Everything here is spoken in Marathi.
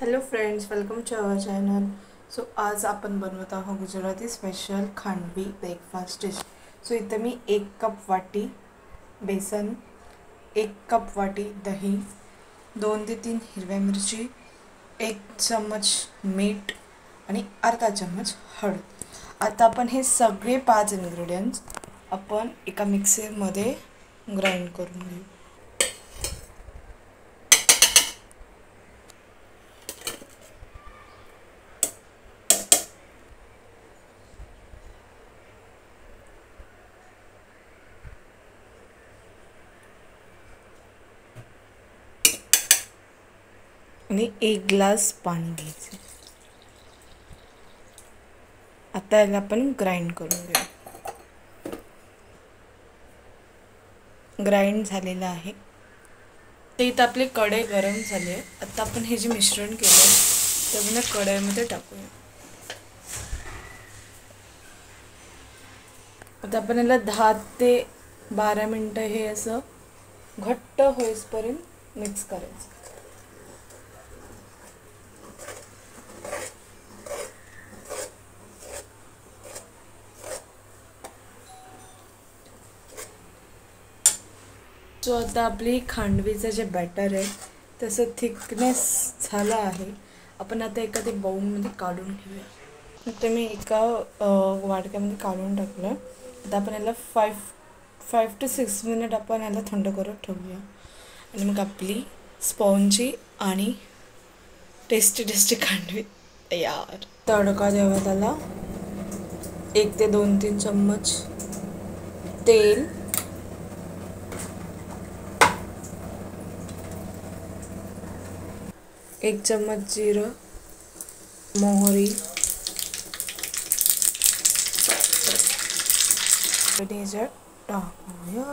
Hello friends, welcome to our channel. So आज आपण बनवत आहोत Gujarati special khandvi breakfast dish. So इथं मी 1 कप वाटी बेसन, 1 कप वाटी दही, 2 ते 3 हिरव्या मिरची, 1 चम्मच मीठ आणि अर्धा चम्मच हळद. आता आपण हे सगळे 5 इन्ग्रेडियंट्स आपण एका मिक्सरमध्ये ग्राइंड करून घेऊ. आणि 1 ग्लास पाणी घ्यायचं. आता याला आपण ग्राइंड करून घेऊ. ग्राइंड झालेलं आहे. ते इथं आपले कढई गरम झाले. आता आपण हे जे मिश्रण केलं ते आपण कढईमध्ये टाकूया. आता आपण याला 10 ते 12 मिनटं हे असं घट्ट होईपर्यंत मिक्स करायचं. सो आता आपली खांडवीचं जे बॅटर आहे तसं थिकनेस झालं आहे. आपण आता एखादी बाउलमध्ये काढून घेऊया. आता मी एका वाडक्यामध्ये काढून टाकलं. आता आपण याला 5 ते 6 मिनिट आपण याला थंड करत ठेवूया. आणि मग आपली स्पॉन्जी आणि टेस्टी खांडवी तयार. तडका द्यावा त्याला. 1 ते 2-3 चम्मच तेल, 1 चम्मच जिरं, मोहरी, टाकूया.